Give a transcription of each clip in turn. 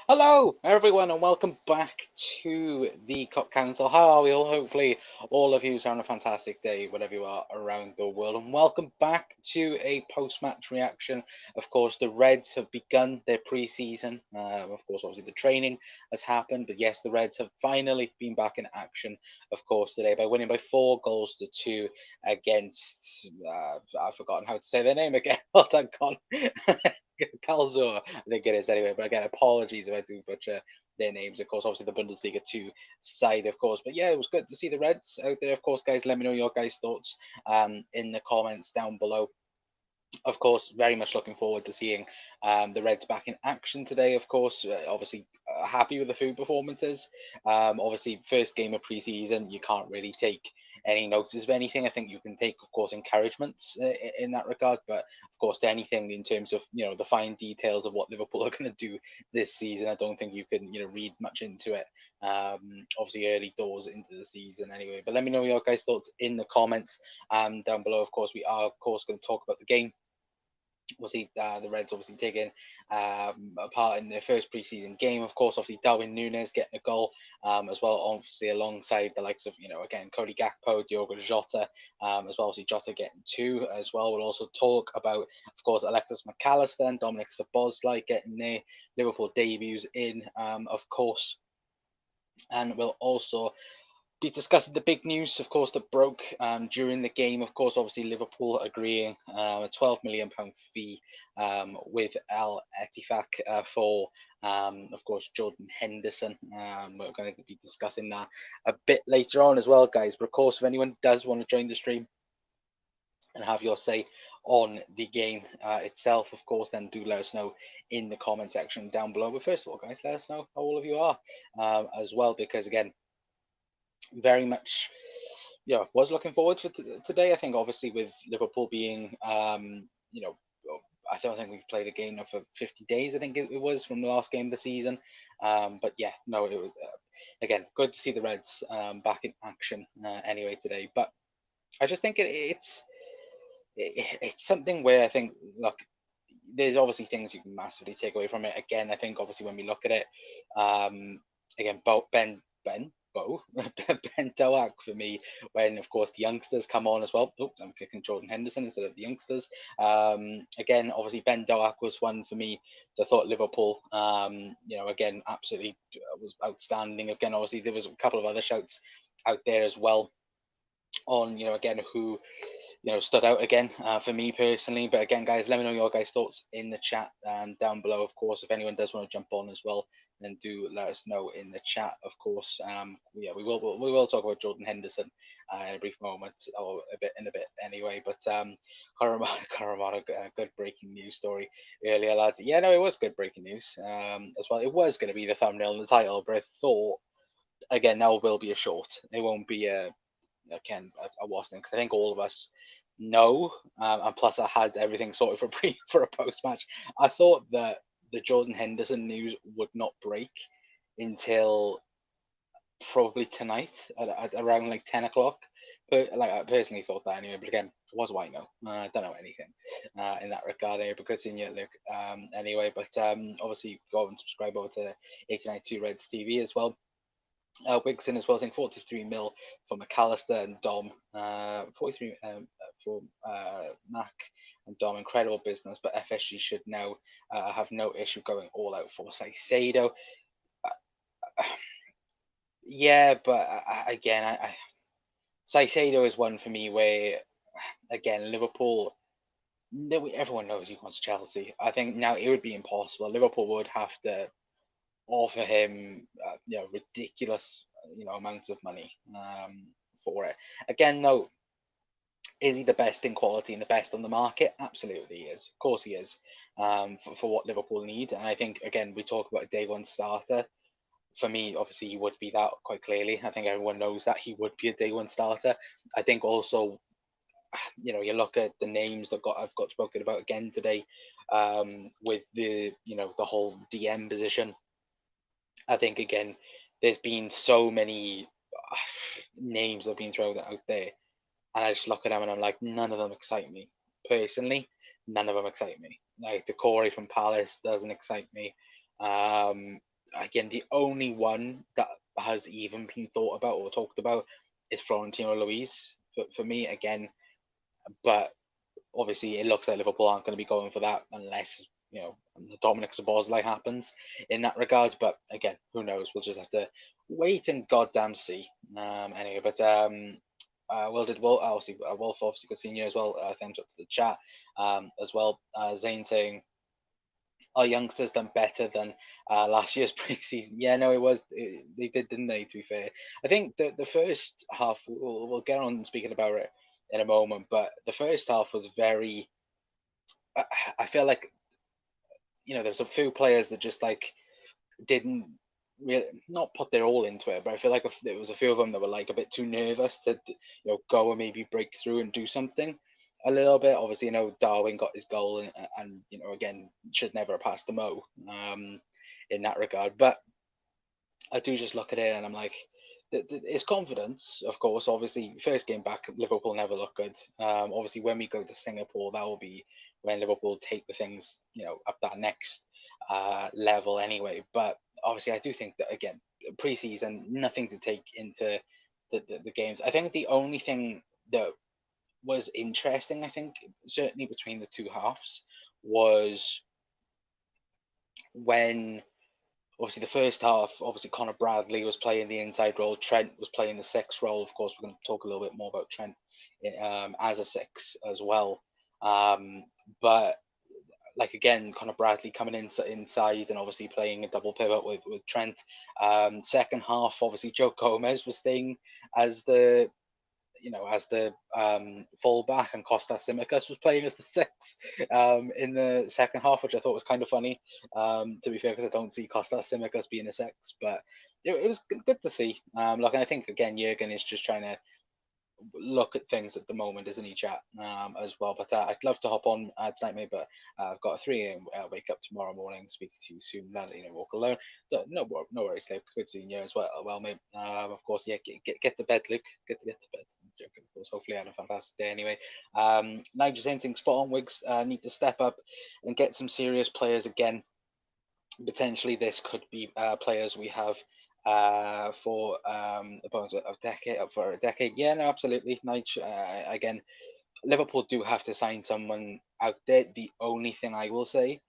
Hello, everyone, and welcome back to the Cup Council. How are we all? Hopefully, all of you are having a fantastic day, wherever you are around the world. And welcome back to a post-match reaction. Of course, the Reds have begun their pre-season. Of course, obviously, the training has happened, but yes, the Reds have finally been back in action. Of course, today by winning by 4 goals to 2 against. I've forgotten how to say their name again. Well done, Con. Karlsruher, I think it is anyway. But again, apologies if I do butcher their names. Of course, obviously the Bundesliga 2 side, of course. But yeah, it was good to see the Reds out there. Of course, guys, let me know your guys' thoughts in the comments down below. Of course, very much looking forward to seeing the Reds back in action today. Of course, obviously happy with the food performances. Obviously, first game of preseason, you can't really take any notice of anything. I think you can take, of course, encouragements in that regard, but of course, to anything in terms of the fine details of what Liverpool are going to do this season, I don't think you can read much into it. Obviously, early doors into the season anyway. But let me know your guys' thoughts in the comments down below. Of course, we are of course going to talk about the game. Obviously, the Reds obviously taking a part in their first preseason game. Of course, obviously Darwin Núñez getting a goal as well. Obviously, alongside the likes of again Cody Gakpo, Diogo Jota, as well as Jota getting two as well. We'll also talk about, of course, Alexis McAllister and Dominic Szoboszlai getting their Liverpool debuts in, of course, and we'll also be discussing the big news, of course, that broke during the game. Of course, obviously Liverpool agreeing a £12 million fee with Al Ettifaq for, of course, Jordan Henderson. We're going to be discussing that a bit later on as well, guys. But of course, if anyone does want to join the stream and have your say on the game itself, of course, then do let us know in the comment section down below. But first of all, guys, let us know how all of you are as well, because again, very much was looking forward for today. I think obviously with Liverpool being I don't think we've played a game now for 50 days. I think it was from the last game of the season. But yeah, no, it was again good to see the Reds back in action anyway today. But I just think it's something where I think, look, there's obviously things you can massively take away from it. Again, I think obviously when we look at it, again, Ben Doak for me, when of course the youngsters come on as well. Oh, I'm kicking Jordan Henderson instead of the youngsters. Again, obviously Ben Doak was one for me that thought Liverpool, again, absolutely was outstanding. Again, obviously there was a couple of other shouts out there as well on again who stood out again for me personally. But again, guys, let me know your guys' thoughts in the chat down below. Of course, if anyone does want to jump on as well, then do let us know in the chat. Of course, yeah, we will talk about Jordan Henderson in a brief moment, or a bit anyway. But Karamada, good breaking news story earlier, lads. Yeah, no, it was good breaking news as well. It was going to be the thumbnail and the title, but I thought, again, now will be a short. It won't be again a Waston, because I think all of us know, and plus I had everything sorted for for a post match. I thought that the Jordan Henderson news would not break until probably tonight at around like 10 o'clock. But like, I personally thought that anyway. But again, was why no? I don't know anything in that regard anyway, because in your look anyway. But obviously go and subscribe over to 892 Reds TV as well. Wigson as well, saying 43 mil for McAllister and Dom, 43 for Mac and Dom. Incredible business, but FSG should now have no issue going all out for Saicedo. Yeah, but again, Saicedo is one for me where, again, Liverpool. Everyone knows he wants Chelsea. I think now it would be impossible. Liverpool would have to offer him, ridiculous, amounts of money for it. Again, though, is he the best in quality and the best on the market? Absolutely, he is. Of course, he is. For what Liverpool need, and I think again we talk about a day one starter. For me, obviously, he would be that quite clearly. I think everyone knows that he would be a day one starter. I think also, you look at the names that I've got spoken about again today, with the whole DM position. I think again, there's been so many names that have been thrown out there, and I just look at them and I'm like, none of them excite me personally. None of them excite me. Like Decore from Palace doesn't excite me. again, the only one that has even been thought about or talked about is Florentino Luis for me again. But obviously, it looks like Liverpool aren't going to be going for that unless the Dominic Szoboszlai happens in that regard. But again, who knows? We'll just have to wait and goddamn see. Anyway, but Wolf obviously good seeing you as well. Thanks up to the chat as well. Zane saying our youngsters done better than last year's preseason. Yeah, no, they did, didn't they? To be fair, I think the first half we'll get on speaking about it in a moment, but the first half was very. I feel like there's a few players that just like didn't really not put their all into it, but I feel like there was a few of them that were like a bit too nervous to go and maybe break through and do something a little bit. Obviously, Darwin got his goal and again should never have passed the Mo in that regard. But I do just look at it and I'm like, his confidence, of course. Obviously, first game back, Liverpool never look good. Obviously, when we go to Singapore, that will be when Liverpool take the things, up that next level anyway. But obviously, I do think that again, preseason, nothing to take into the games. I think the only thing that was interesting, I think, certainly between the two halves, was when obviously the first half, obviously Connor Bradley was playing the inside role, Trent was playing the six role. Of course, we're going to talk a little bit more about Trent as a six as well. But like again, Connor Bradley coming inside and obviously playing a double pivot with Trent. Second half, obviously Joe Gomez was staying as the fullback, and Kostas Tsimikas was playing as the six in the second half, which I thought was kind of funny. To be fair, because I don't see Kostas Tsimikas being a six, but it was good to see. And I think again, Jurgen is just trying to look at things at the moment, isn't he, chat, as well. But I'd love to hop on tonight, mate, but I've got a 3 a.m. Wake up tomorrow morning. Speak to you soon. That walk alone. No worries, Luke. Good seeing you as well, mate. Of course, yeah. Get to bed, Luke. Get to bed. I'm joking, of course. Hopefully, I had a fantastic day anyway. Nigel's anything spot on. Wigs need to step up and get some serious players again. Potentially, this could be players we have for for a decade. Yeah, no, absolutely. Nige, again, Liverpool do have to sign someone out there. The only thing I will say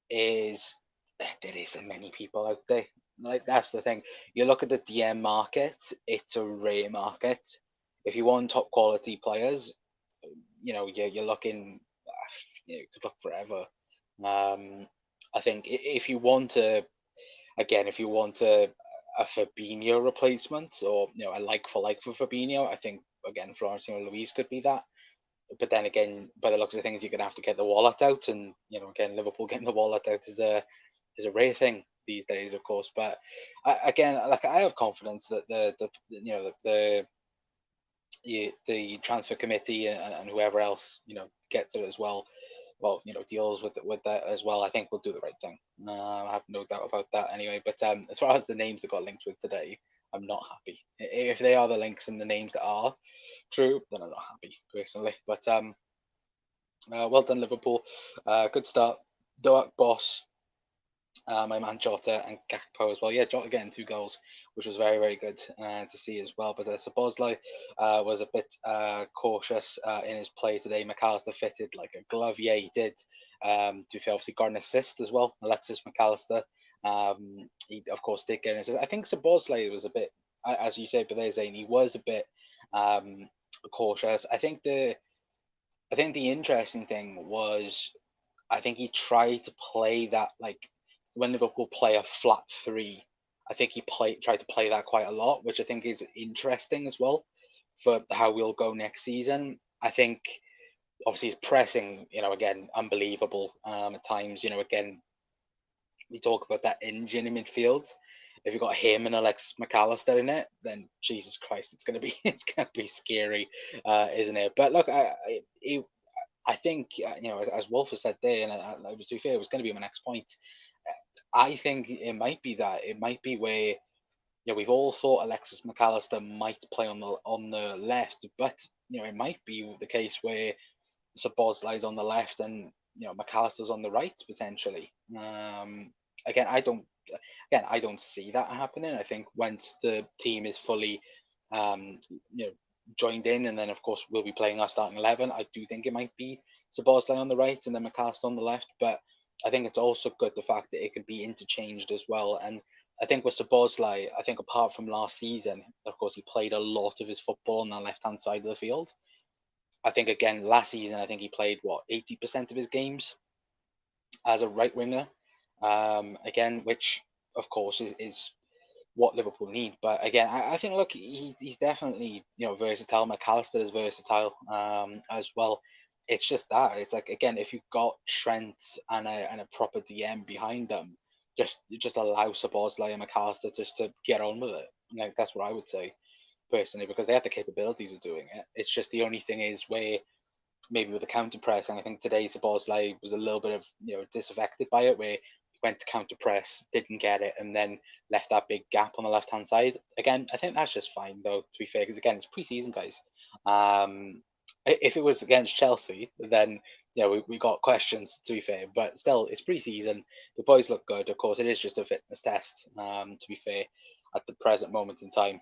is there isn't many people out there. Like that's the thing. You look at the DM market; it's a rare market. If you want top quality players, you're looking. You could look forever. I think if you want to again, if you want a Fabinho replacement or a like for like for Fabinho, I think again Florentino Luis could be that. But then again, by the looks of things, you're gonna have to get the wallet out, and again, Liverpool getting the wallet out is a rare thing these days, of course. But again, like I have confidence that the transfer committee and whoever else gets it as well, deals with that as well. I think we'll do the right thing. I have no doubt about that anyway. But as far as the names that got linked with today, I'm not happy. If they are the links and the names that are true, then I'm not happy personally. But well done, Liverpool. Good start. Doak Boss, my man Jota and Gakpo as well. Yeah, Jota getting 2 goals, which was very, very good to see as well. But Szoboszlai was a bit cautious in his play today. McAllister fitted like a glove. Yeah, he did. To be fair, obviously got an assist as well. Alexis McAllister. He, of course, did get an assist. I think Szoboszlai was a bit, as you said, but there's Zane, he was a bit cautious. I think the interesting thing was, I think he tried to play that like when Liverpool play a flat 3. I think he tried to play that quite a lot, which I think is interesting as well for how we'll go next season. I think obviously his pressing, again, unbelievable at times. Again, we talk about that engine in midfield. If you've got him and Alexis McAllister in it, then Jesus Christ, it's gonna be scary, isn't it? But look, I think as Wolf has said there, and I was too fair, it was going to be my next point. I think it might be that it might be where we've all thought Alexis McAllister might play on the left, but it might be the case where Szoboszlai's on the left and McAllister's on the right potentially. again, I don't see that happening. I think once the team is fully, um, you know, joined in, and then of course we'll be playing our starting 11. I do think it might be Szoboszlai on the right and then McAllister on the left, but I think it's also good the fact that it can be interchanged as well. And I think with Szoboszlai, I think apart from last season, of course he played a lot of his football on the left hand side of the field. I think again last season, I think he played what 80% of his games as a right winger. Again, which of course is what Liverpool need. But again, I think look, he's definitely versatile. McAllister is versatile as well. It's just that it's like again, if you've got Trent and a proper DM behind them, just allow Szoboszlai and McAllister just to get on with it. Like that's what I would say personally, because they have the capabilities of doing it. It's just the only thing is where maybe with the counter press, and I think today Szoboszlai was a little bit of disaffected by it, where he went to counter press, didn't get it, and then left that big gap on the left hand side. Again, I think that's just fine though. To be fair, because again, it's pre-season, guys. If it was against Chelsea, then we got questions. To be fair, but still, it's pre-season. The boys look good. Of course, it is just a fitness test. To be fair, at the present moment in time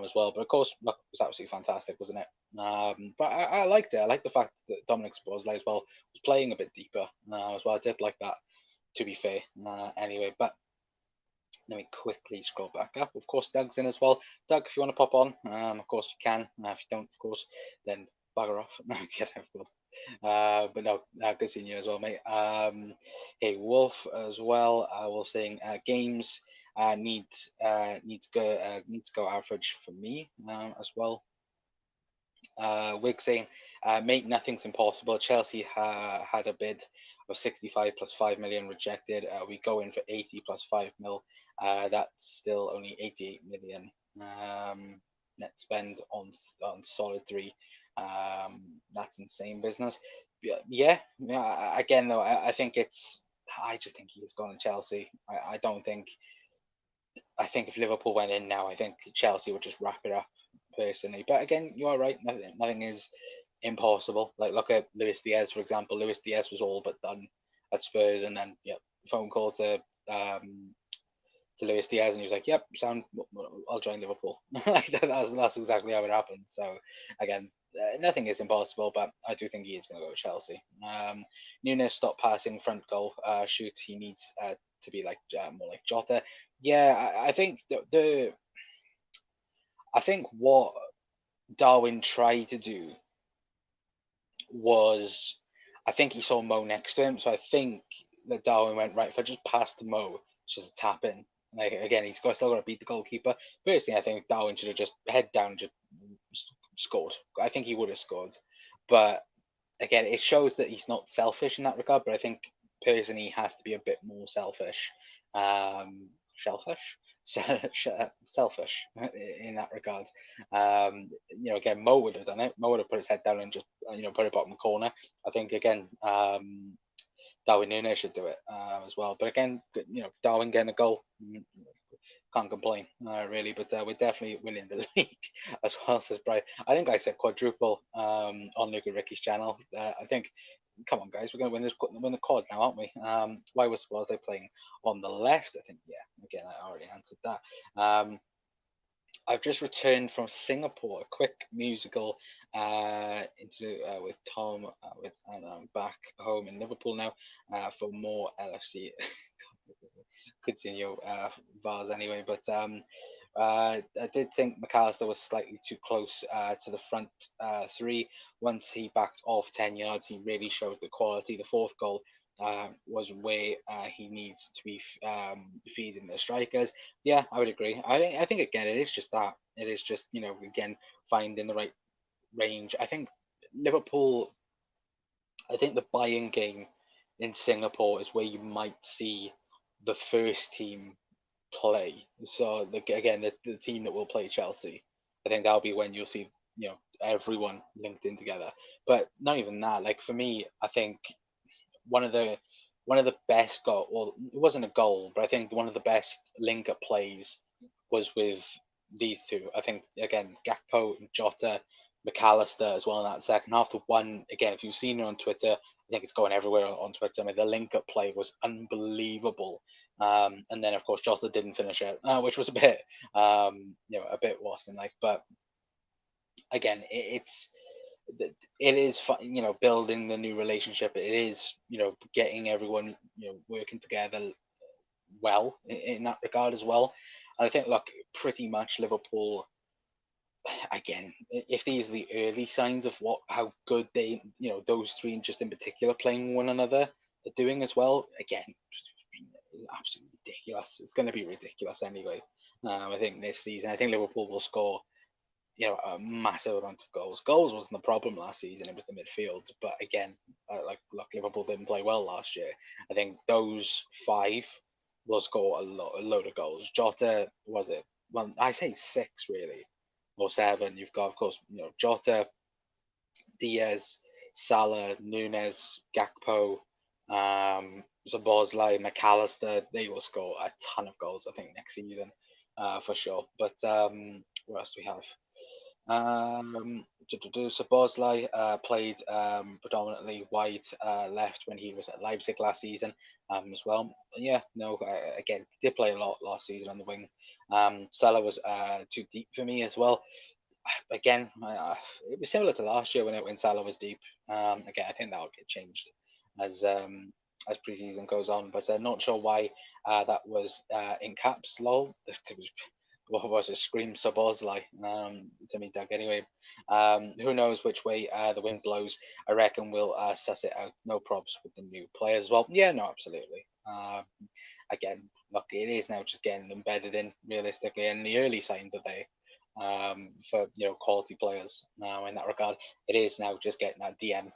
as well. But of course, look, it was absolutely fantastic, wasn't it? But I liked it. I liked the fact that Dominic Szoboszlai as well was playing a bit deeper as well. I did like that, to be fair. Anyway, but let me quickly scroll back up. Of course, Doug's in as well. Doug, if you want to pop on, of course you can. If you don't, of course, then bugger off. No, yeah, of course. But no, good seeing you as well, mate. Hey, Wolf as well. We're saying games need to go average for me as well. Wig saying, mate, nothing's impossible. Chelsea had a bid of 65 plus 5 million rejected. We go in for 80 plus 5 mil. That's still only 88 million net spend on solid three. That's insane business. Yeah. Again, though, I think I just think he's gone to Chelsea. I don't think. I think if Liverpool went in now, I think Chelsea would just wrap it up personally. But again, you are right. Nothing is impossible. Like look at Luis Diaz, for example. Luis Diaz was all but done at Spurs, and then phone call to Luis Diaz, and he was like, "Yep, sound. I'll join Liverpool." Like that's exactly how it happened. So again, nothing is impossible, but I do think he is going to go to Chelsea. Nunes stopped passing front goal shoot. He needs to be like more like Jota. Yeah, I think I think what Darwin tried to do was, I think he saw Mo next to him, so I think that Darwin went, right, if I just pass to Mo, it's just a tap in. Like again, still got to beat the goalkeeper. Personally, I think Darwin should have just head down and just scored. I think he would have scored, but again, it shows that he's not selfish in that regard. But I think personally, he has to be a bit more selfish. Shellfish, selfish in that regard. Again, Mo would have done it. Mo would have put his head down and just put it bottom corner. I think again, Darwin Núñez should do it as well. But again, Darwin getting a goal, can't complain really. But we're definitely winning the league as well, says Brian. I think I said quadruple on Luke and Ricky's channel. I think, come on guys, we're going to win the quad now, aren't we? Why was they playing on the left? I think, yeah, again, I already answered that. I've just returned from Singapore, a quick musical with Tom, and I'm back home in Liverpool now for more LFC. Continue Vars anyway, but I did think McAllister was slightly too close to the front three. Once he backed off 10 yards, he really showed the quality. The fourth goal was where he needs to be feeding the strikers. Yeah, I would agree. I think again, it is just that. It is just again finding the right range. I think Liverpool. I think the buying game in Singapore is where you might see the first team play. So again, the team that will play Chelsea, I think that'll be when you'll see everyone linked in together. But not even that. Like for me, I think one of the best goal. Well, it wasn't a goal, but I think one of the best link up plays was with these two. I think again, Gakpo and Jota. McAllister as well in that second half. The one, again, if you've seen it on Twitter, I think it's going everywhere on Twitter. I mean, the link-up play was unbelievable. And then, of course, Jota didn't finish it, which was a bit, a bit worse than like. But again, it is building the new relationship. It is getting everyone working together well in that regard as well. And I think, look, pretty much Liverpool, again, if these are the early signs of how good they, those three just in particular playing one another are doing as well, again, just absolutely ridiculous. It's going to be ridiculous anyway. I think this season, I think Liverpool will score, a massive amount of goals. Goals wasn't the problem last season; it was the midfield. But again, look, Liverpool didn't play well last year. I think those five will score a load of goals. Jota, was it? Well, I say six really, or seven. You've got, of course, Jota, Diaz, Salah, Nunes, Gakpo, Szoboszlai, McAllister. They will score a ton of goals, I think, next season, for sure. But what else do we have? Szoboszlai played predominantly wide left when he was at Leipzig last season as well. And yeah, no, again, did play a lot last season on the wing. Salah was too deep for me as well. Again, it was similar to last year when Salah was deep. Again, I think that will get changed as preseason goes on, but I'm not sure why that was in caps. Lol. What was it? Scream Szoboszlai to me, Doug. Anyway, who knows which way the wind blows? I reckon we'll suss it out. No probs with the new players as well. Yeah, no, absolutely. Again, look, it is now just getting them bedded in realistically, and the early signs are there for quality players now in that regard. It is now just getting that DM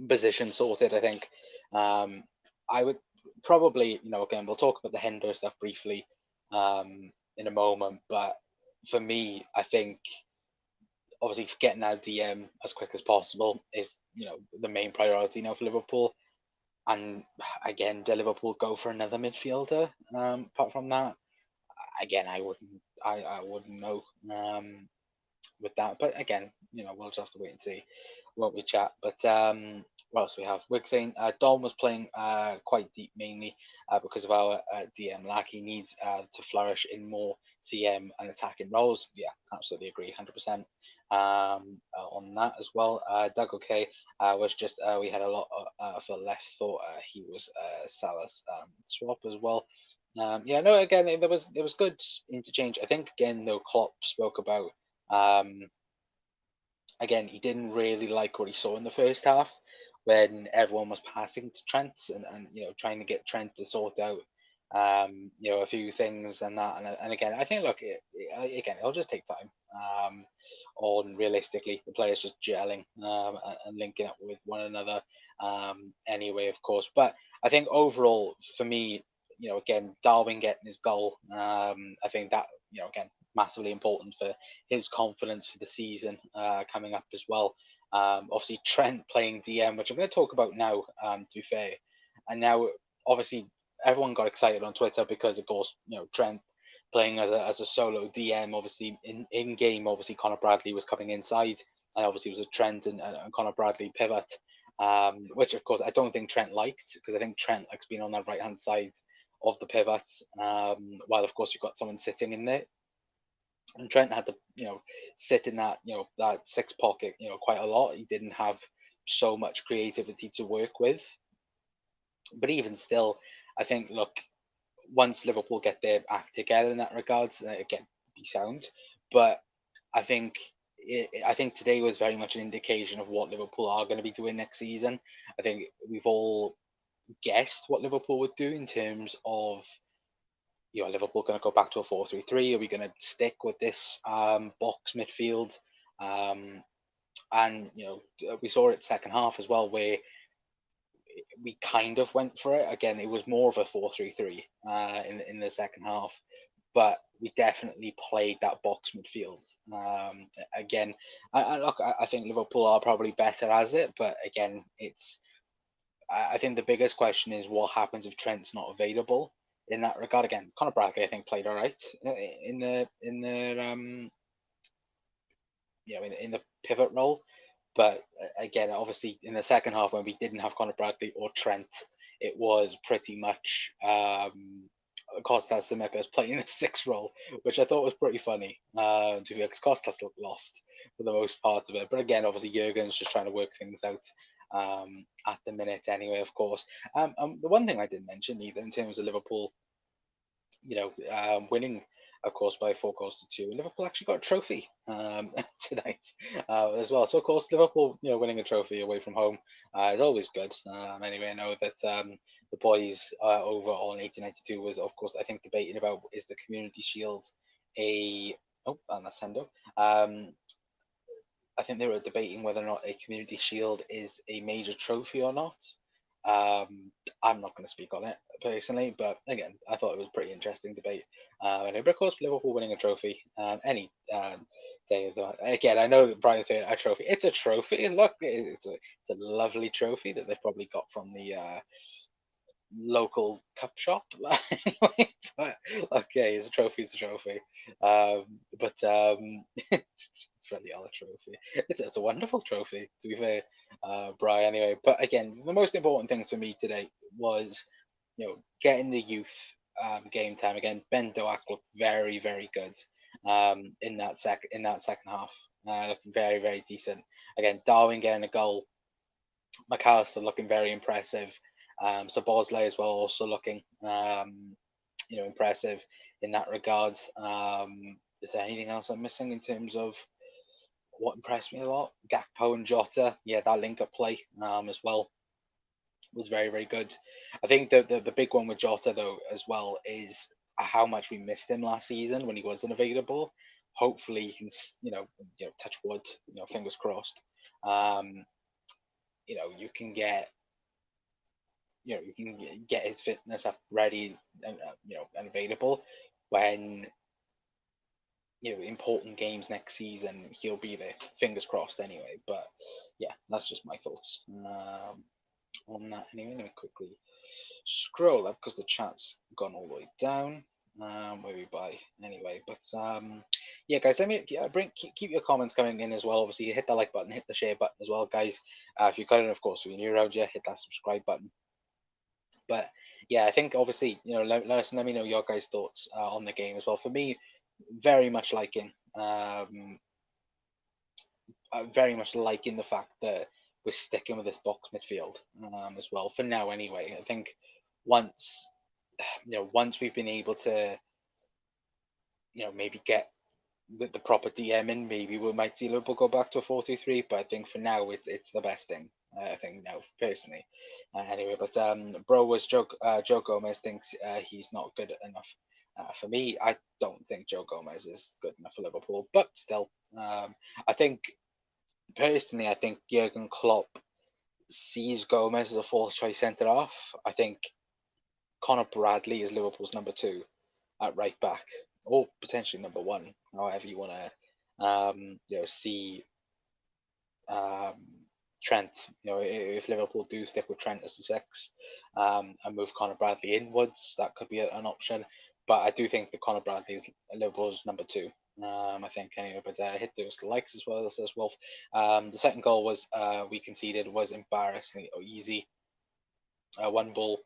position sorted. I think I would probably, again, we'll talk about the Hendo stuff briefly in a moment, but for me, I think obviously getting that DM as quick as possible is the main priority now for Liverpool. And again, do Liverpool go for another midfielder? Apart from that, again, I wouldn't know with that. But again, we'll just have to wait and see what we chat. But what else we have? We're saying Dom was playing quite deep mainly because of our DM lack. He needs to flourish in more CM and attacking roles. Yeah, absolutely agree, 100% on that as well. Doug OK was just we had a lot for left. Thought he was Salah's swap as well. Yeah, no. Again, there was good interchange. I think again, though, Klopp spoke about. Again, he didn't really like what he saw in the first half when everyone was passing to Trent and trying to get Trent to sort out a few things and that. And again, I think look, it'll just take time on realistically the players just gelling and linking up with one another anyway, of course. But I think overall for me, again, Darwin getting his goal, I think that again massively important for his confidence for the season coming up as well. Obviously, Trent playing DM, which I'm going to talk about now, to be fair. And now, obviously, everyone got excited on Twitter because, of course, Trent playing as a solo DM. Obviously, in game, obviously, Connor Bradley was coming inside, and obviously, it was a Trent and Connor Bradley pivot, which, of course, I don't think Trent liked because I think Trent likes being on that right hand side of the pivots, while, of course, you've got someone sitting in there. And Trent had to, sit in that, that six pocket, quite a lot. He didn't have so much creativity to work with. But even still, I think, look, once Liverpool get their act together in that regards, again, be sound. But I think I think today was very much an indication of what Liverpool are going to be doing next season. I think we've all guessed what Liverpool would do in terms of Liverpool going to go back to a 4-3-3? Are we going to stick with this box midfield? And we saw it second half as well, where we kind of went for it. Again, it was more of a 4-3-3 in the second half, but we definitely played that box midfield. Again, look, I think Liverpool are probably better as it, but again, I think the biggest question is what happens if Trent's not available in that regard. Again, Connor Bradley, I think, played all right in the in the pivot role. But again, obviously, in the second half when we didn't have Conor Bradley or Trent, it was pretty much Costas Tsimikas playing the sixth role, which I thought was pretty funny. Because Costas looked lost for the most part of it. But again, obviously, Jurgen's just trying to work things out at the minute anyway, of course. The one thing I didn't mention either in terms of Liverpool, winning, of course, by 4 goals to 2. Liverpool actually got a trophy tonight as well. So, of course, Liverpool, winning a trophy away from home is always good. Anyway, I know that the boys over on 1892 was, of course, I think debating about is the Community Shield a and that's Hendo. I think they were debating whether or not a Community Shield is a major trophy or not. I'm not going to speak on it personally, but again, I thought it was a pretty interesting debate. And of course, Liverpool winning a trophy any day of the. Again, I know that Brian's saying a trophy. It's a trophy. Look, it's a lovely trophy that they've probably got from the local cup shop. Anyway, but okay, it's a trophy. It's a trophy. But Freddie Alla trophy. It's a wonderful trophy, to be fair, Brian. Anyway, but again, the most important things for me today was, getting the youth game time again. Ben Doak looked very, very good in that second half. Looked very, very decent. Again, Darwin getting a goal. McAllister looking very impressive. So Bosley as well, also looking impressive in that regards. Is there anything else I'm missing in terms of what impressed me a lot? Gakpo and Jota, yeah, that link-up play as well was very, very good. I think the big one with Jota though as well is how much we missed him last season when he wasn't available. Hopefully he can, touch wood, fingers crossed. You can get his fitness up ready and and available when important games next season. He'll be there, fingers crossed anyway. But yeah, that's just my thoughts on that anyway. Let me quickly scroll up because the chat's gone all the way down. Where we buy anyway, but yeah, guys, let me keep your comments coming in as well. Obviously, hit the like button, hit the share button as well, guys. If you've got it, of course, if you're new around here, hit that subscribe button. But yeah, I think obviously, let me know your guys' thoughts on the game as well. For me, very much liking the fact that we're sticking with this box midfield as well for now. Anyway, I think once we've been able to maybe get the proper DM in, maybe we might see Liverpool go back to a 4-3-3. But I think for now it's the best thing. I think now personally. Anyway, but bro was Joe Gomez thinks he's not good enough. For me, I don't think Joe Gomez is good enough for Liverpool, but still, I think personally, I think Jurgen Klopp sees Gomez as a fourth choice centre half. I think Conor Bradley is Liverpool's number 2 at right back, or potentially number 1, however you want to see Trent. If Liverpool do stick with Trent as the 6 and move Conor Bradley inwards, that could be an option. But I do think that Conor Bradley is Liverpool's number 2. I think anyway, but hit those likes as well. Says Wolf. The second goal was we conceded was embarrassingly easy. One ball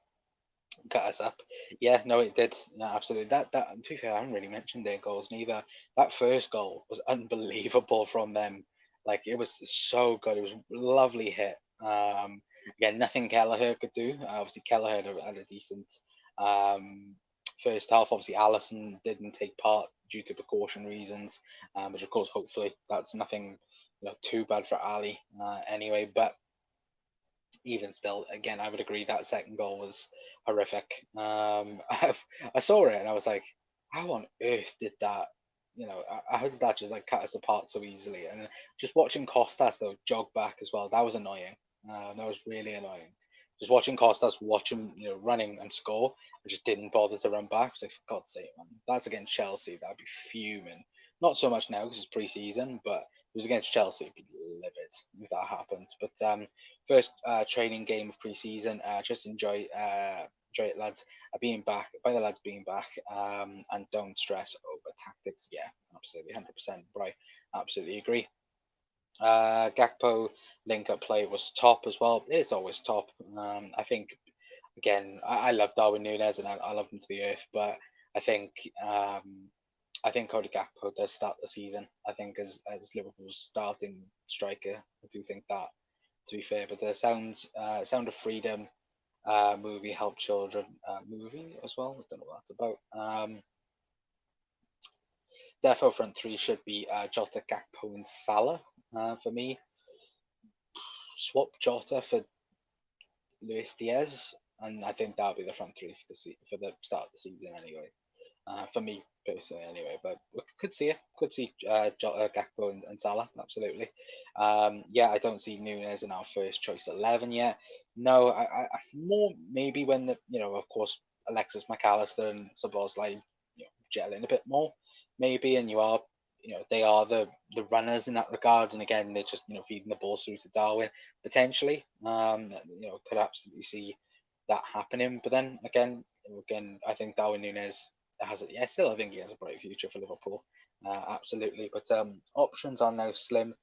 cut us up. Yeah, no, it did. No, absolutely. That to be fair, I haven't really mentioned their goals neither. That first goal was unbelievable from them. Like, it was so good. It was a lovely hit. Again, nothing Kelleher could do. Obviously, Kelleher had a decent first half. Obviously, Allison didn't take part due to precaution reasons, which of course, hopefully, that's nothing too bad for Ali anyway. But even still, again, I would agree that second goal was horrific. I saw it and I was like, how on earth did that? How did that just like cut us apart so easily? And just watching Costas though jog back as well, that was annoying. That was really annoying. Just watching Costas watch him, running and score. I just didn't bother to run back. I was like, for God's sake, man, that's against Chelsea. That'd be fuming. Not so much now because it's pre-season, but it was against Chelsea. It'd be livid if that happened. But first training game of pre-season. Just enjoy it, lads. Being back, by the lads being back, and don't stress over tactics. Yeah, absolutely, 100%, right? Absolutely agree. Gakpo link-up play was top as well. It's always top. I think again, I love Darwin Núñez and I love him to the earth, but I think um, I think Cody Gakpo does start the season. I think as Liverpool's starting striker, I do think that, to be fair. But the Sound of Freedom movie, Help Children movie as well. I don't know what that's about. Therefore, front three should be Jota, Gakpo, and Salah for me. Swap Jota for Luis Diaz, and I think that'll be the front three for the start of the season anyway. For me personally, anyway. But we could see it. Could see Gakpo and Salah absolutely. Yeah, I don't see Núñez in our first choice 11 yet. No, more maybe when of course Alexis McAllister and Szoboszlai gel in a bit more, maybe, and they are the runners in that regard, and again they're just feeding the ball through to Darwin potentially. Could absolutely see that happening, but then again, I think Darwin Núñez has it. Yeah, still I think he has a bright future for Liverpool, absolutely. But options are now slim.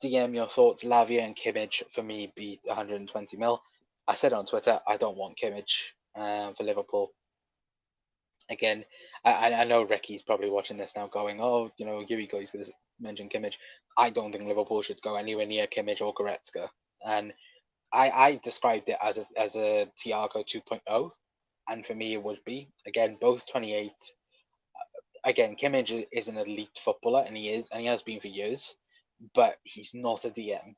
DM your thoughts. Lavia and Kimmich for me be 120 mil. I said on Twitter I don't want Kimmich for Liverpool. Again, I know Ricky's probably watching this now going, oh, here he goes, he's going to mention Kimmich. I don't think Liverpool should go anywhere near Kimmich or Goretzka. And I described it as a Thiago 2.0, and for me it would be, again, both 28. Again, Kimmich is an elite footballer, and he has been for years, but he's not a DM.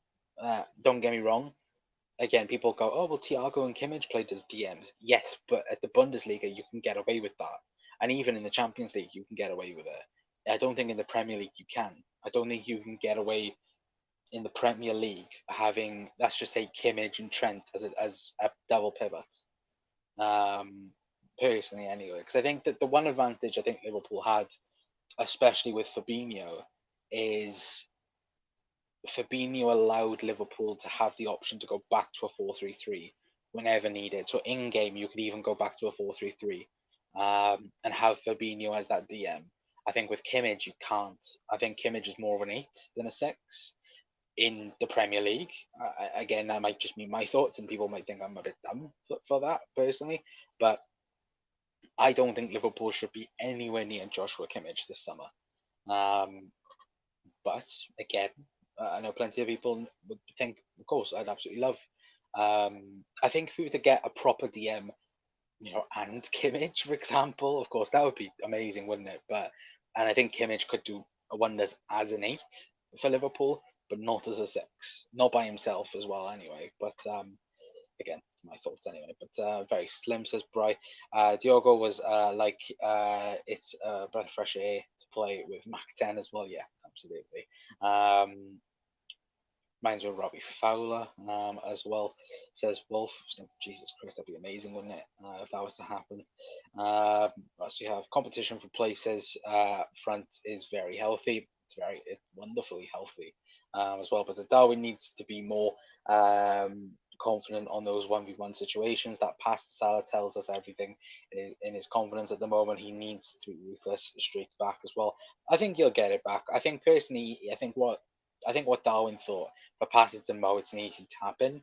Don't get me wrong. Again, people go, oh, well, Thiago and Kimmich played as DMs. Yes, but at the Bundesliga, you can get away with that. And even in the Champions League, you can get away with it. I don't think in the Premier League you can. I don't think you can get away in the Premier League having, let's just say, Kimmich and Trent as a double pivot. Personally, anyway, because I think that the one advantage I think Liverpool had, especially with Fabinho, is Fabinho allowed Liverpool to have the option to go back to a 4-3-3 whenever needed. So in game, you could even go back to a 4-3-3 and have Fabinho as that DM. I think with Kimmich, you can't. I think Kimmich is more of an 8 than a 6 in the Premier League. Again, that might just be my thoughts, and people might think I'm a bit dumb for that personally. But I don't think Liverpool should be anywhere near Joshua Kimmich this summer. But again, I know plenty of people would think, of course, I'd absolutely love. I think if we were to get a proper DM, and Kimmich, for example, of course, that would be amazing, wouldn't it? And I think Kimmich could do wonders as an 8 for Liverpool, but not as a 6, not by himself as well, anyway. But again, my thoughts anyway. But very slim, says Bry. Diogo was it's a breath of fresh air to play with Mac 10 as well. Yeah, absolutely. Reminds me of Robbie Fowler as well, says Wolf. Jesus Christ, that'd be amazing, wouldn't it, if that was to happen. So you have competition for places. Front is very healthy. It's wonderfully healthy as well. But Darwin needs to be more confident on those 1v1 situations. That pass to Salah tells us everything in his confidence at the moment. He needs to ruthless streak back as well. I think he'll get it back. I think personally, I think what Darwin thought for passes to Mo, it's an easy tap in.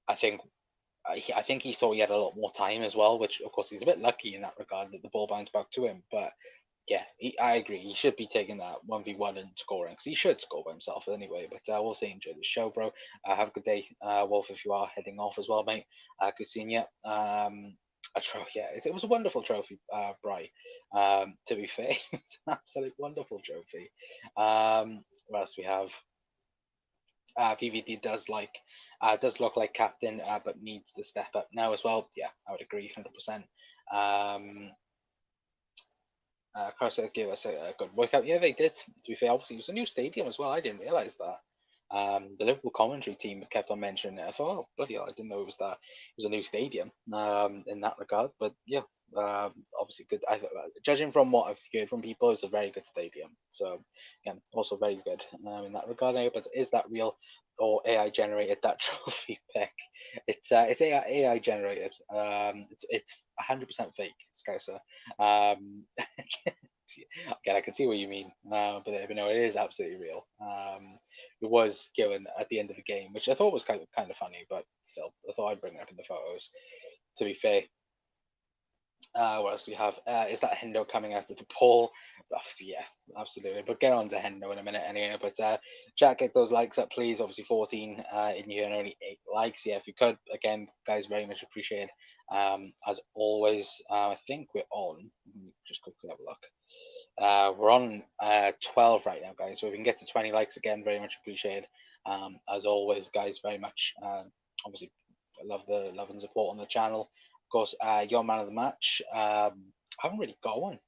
I think he thought he had a lot more time as well, which of course he's a bit lucky in that regard that the ball bounced back to him. But yeah, I agree. He should be taking that 1v1 and scoring because he should score by himself anyway. But we'll say enjoy the show, bro. Have a good day, Wolf, if you are heading off as well, mate. Good seeing you. A trophy, yeah, it was a wonderful trophy, Bry. To be fair, it's an absolute wonderful trophy. What else we have? VVD does look like captain, but needs to step up now as well. Yeah, I would agree, 100%. Karlsruher gave us a good workout. Yeah, they did. To be fair, obviously it was a new stadium as well. I didn't realise that. The Liverpool commentary team kept on mentioning it. I thought, oh bloody hell, I didn't know it was that. It was a new stadium in that regard. But yeah, obviously good. Judging from what I've heard from people, it's a very good stadium. So yeah, also very good in that regard. But is that real or AI generated, that trophy pick? It's AI generated. It's 100% fake, Scouser. Again, I can see what you mean, but no, it is absolutely real. It was given at the end of the game, which I thought was kind of funny, but still, I thought I'd bring it up in the photos. To be fair, what else do we have? Is that Hendo coming out of the poll? Oh, yeah, absolutely. But get on to Hendo in a minute anyway. But chat, get those likes up, please. Obviously, 14 in here and only 8 likes. Yeah, if you could, again, guys, very much appreciated. As always, I think we're on. Let me just quickly have a look. We're on 12 right now, guys. So if we can get to 20 likes again, very much appreciated. As always, guys, very much. Obviously, I love the love and support on the channel. Of course, your man of the match. I haven't really got one.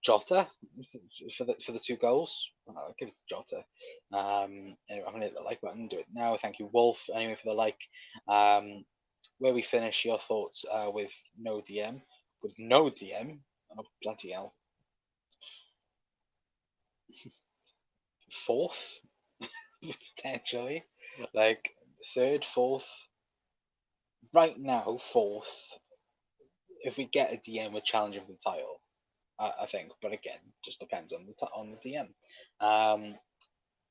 Jota for the 2 goals. I'll give it to Jota. Anyway, I'm gonna hit the like button. Do it now. Thank you, Wolf. Anyway, for the like. Where we finish, your thoughts with no DM. With no DM. Oh, bloody hell. 4th, potentially, like 3rd, 4th. Right now, 4th. If we get a DM with challenging for the title, I think. But again, just depends on the DM.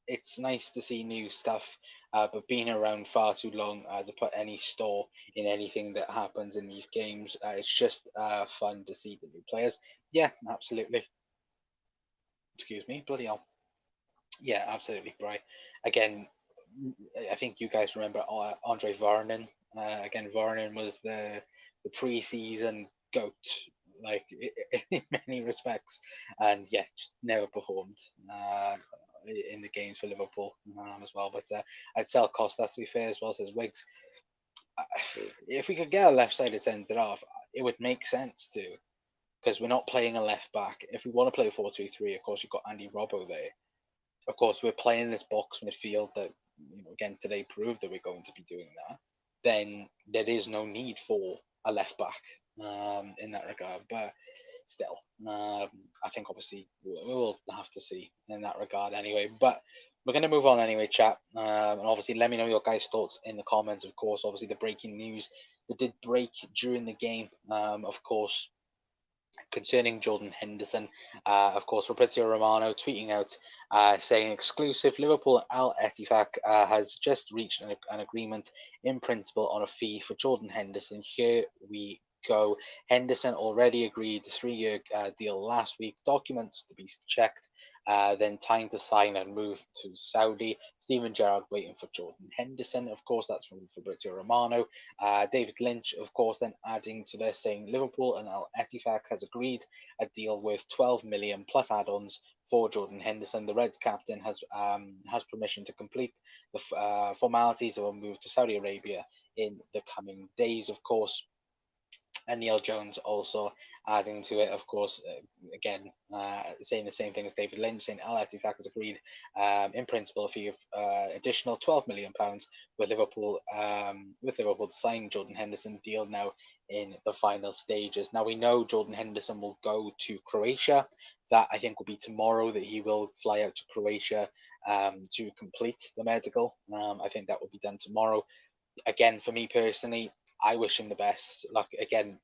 It's nice to see new stuff, but being around far too long to put any store in anything that happens in these games, it's just fun to see the new players. Yeah, absolutely. Excuse me, bloody hell. Yeah, absolutely, Bry. Again, I think you guys remember Andre Varanin. Again, Varanin was the preseason goat, like in many respects, and yeah, just never performed in the games for Liverpool as well. But I'd sell Costa, to be fair, as well, says Wiggs. If we could get a left-sided centre off, it would make sense too, because we're not playing a left back. If we want to play 4-3-3, of course you've got Andy Robbo there. Of course, we're playing this box midfield that, again, today proved that we're going to be doing that. Then there is no need for a left back in that regard. But still, I think obviously we will have to see in that regard anyway. But we're going to move on anyway, chat. And obviously, let me know your guys' thoughts in the comments. Of course, obviously, the breaking news that did break during the game, of course, concerning Jordan Henderson. Of course, Fabrizio Romano tweeting out saying exclusive Liverpool Al Ettifaq has just reached an agreement in principle on a fee for Jordan Henderson. Here we go. Henderson already agreed the 3-year deal last week. Documents to be checked. Then time to sign and move to Saudi. Steven Gerrard waiting for Jordan Henderson. Of course, that's from Fabrizio Romano. David Lynch, of course, then adding to this saying Liverpool and Al Ettifaq has agreed a deal with 12 million plus add-ons for Jordan Henderson. The Reds captain has permission to complete the formalities of a move to Saudi Arabia in the coming days, of course. And Neil Jones also adding to it, of course, again, saying the same thing as David Lynch, saying Al Ettifaq has agreed, in principle, a fee of additional £12 million with Liverpool to sign Jordan Henderson. Deal now in the final stages. Now we know Jordan Henderson will go to Croatia. That I think will be tomorrow that he will fly out to Croatia to complete the medical. I think that will be done tomorrow. Again, for me personally, I wish him the best. Like again,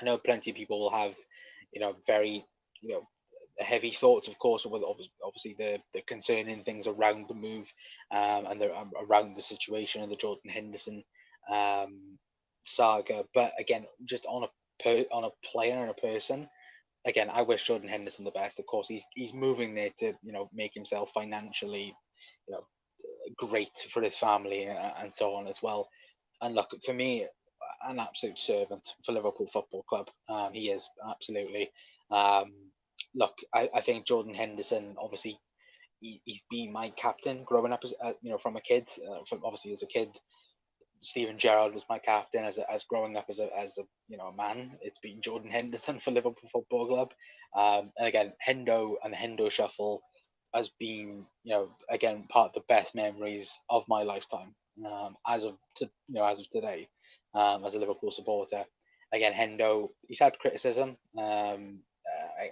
I know plenty of people will have, very, heavy thoughts, of course, with obviously the concerning things around the move, and around the situation of the Jordan Henderson saga. But again, just on a player and a person, again, I wish Jordan Henderson the best. Of course, he's moving there to make himself financially, you know, great for his family and so on as well. And look, for me, an absolute servant for Liverpool Football Club. He is absolutely. Um, Look, I think Jordan Henderson, obviously, he's been my captain growing up as from a kid. From obviously as a kid, Steven Gerrard was my captain as growing up as a man. It's been Jordan Henderson for Liverpool Football Club. And again, Hendo and the Hendo Shuffle has been again part of the best memories of my lifetime. As of today, as a Liverpool supporter. Again, Hendo, he's had criticism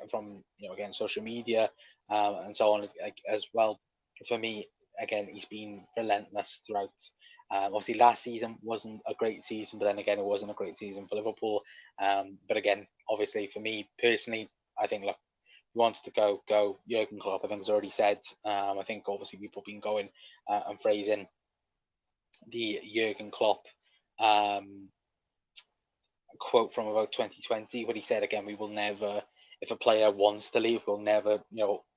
from again social media and so on as well. For me, again, he's been relentless throughout. Obviously, last season wasn't a great season, but then again, it wasn't a great season for Liverpool. But again, obviously, for me personally, I think, look, he wants to go. Jurgen Klopp, I think, has already said. I think obviously people have been going and phrasing the Jurgen Klopp um, quote from about 2020, what he said again: we will never, if a player wants to leave, we'll never,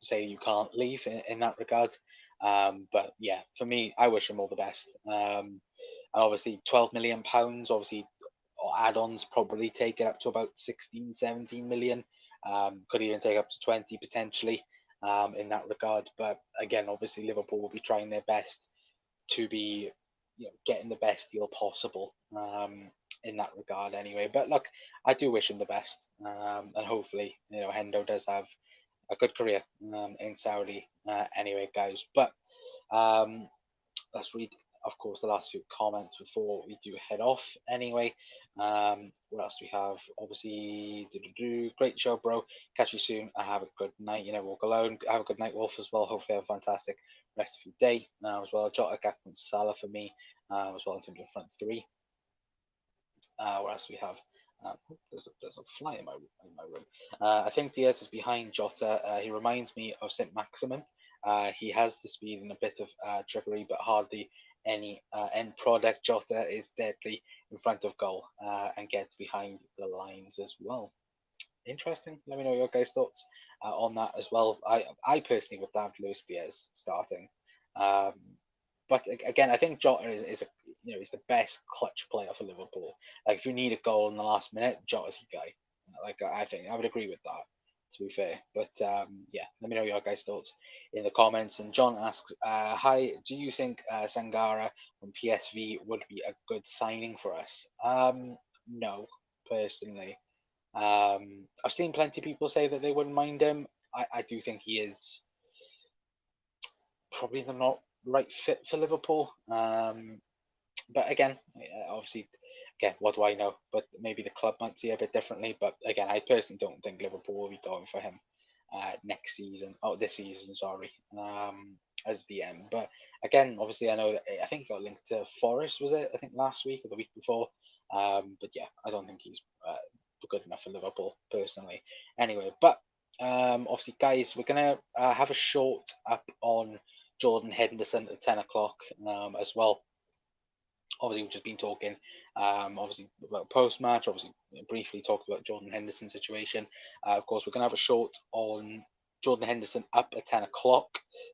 say you can't leave in that regard. But yeah, for me, I wish him all the best. And obviously, £12 million, obviously, add-ons probably take it up to about 16, 17 million. Could even take up to 20 potentially in that regard. But again, obviously, Liverpool will be trying their best to be, getting the best deal possible in that regard anyway. But look, I do wish him the best, and hopefully, Hendo does have a good career in Saudi anyway, guys. But let's read, of course, the last few comments before we do head off anyway. What else we have? Obviously, great show, bro. Catch you soon. Have a good night. You never walk alone. Have a good night, Wolf, as well. Hopefully have a fantastic rest of your day as well. Jota, Gakpo, Salah for me as well in terms of front three. What else we have? There's a fly in my room. I think Diaz is behind Jota. He reminds me of St. Maximin. He has the speed and a bit of trickery, but hardly any end product. Jota is deadly in front of goal and gets behind the lines as well. Interesting. Let me know your guys' thoughts on that as well. I personally would have Luis Diaz starting. But again, I think Jota is he's the best clutch player for Liverpool. Like if you need a goal in the last minute, Jota's your guy. Like I think I would agree with that. To be fair, but yeah, let me know your guys' thoughts in the comments. And John asks, "Hi, do you think Sangara from PSV would be a good signing for us?" No, personally. I've seen plenty of people say that they wouldn't mind him. I do think he is probably the not right fit for Liverpool. But again, obviously, again, what do I know? But maybe the club might see it a bit differently. But again, I personally don't think Liverpool will be going for him next season. Oh, this season, sorry, as the end. But again, obviously, I know that I think he got linked to Forest, was it? I think last week or the week before. But yeah, I don't think he's good enough for Liverpool personally. Anyway, but obviously, guys, we're gonna have a short up on Jordan Henderson at 10 o'clock as well. Obviously, we've just been talking, obviously, about post-match, obviously, briefly talked about Jordan Henderson's situation. Of course, we're going to have a short on Jordan Henderson up at 10 o'clock.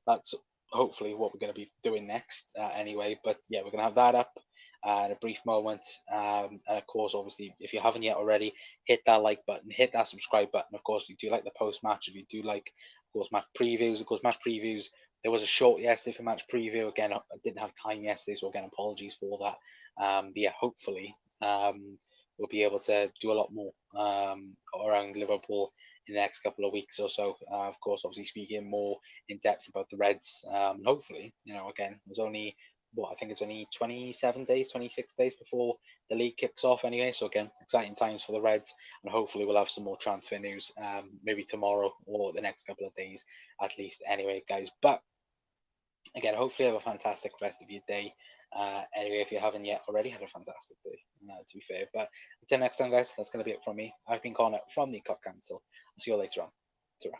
That's hopefully what we're going to be doing next anyway. But yeah, we're going to have that up in a brief moment. And of course, obviously, if you haven't yet already, hit that like button, hit that subscribe button. Of course, if you do like the post-match, if you do like, of course, match previews, there was a short yesterday for match preview. Again, I didn't have time yesterday, so again, apologies for that. But yeah, hopefully we'll be able to do a lot more around Liverpool in the next couple of weeks or so. Of course, obviously speaking more in depth about the Reds. Hopefully, again, there's only I think it's only 27 days, 26 days before the league kicks off anyway. So again, exciting times for the Reds, and hopefully we'll have some more transfer news maybe tomorrow or the next couple of days at least anyway, guys. But again, hopefully have a fantastic rest of your day. Anyway, if you haven't yet already, had a fantastic day, to be fair. But until next time, guys, that's going to be it from me. I've been Connor from the Cup Council. I'll see you later on. Ta-ra.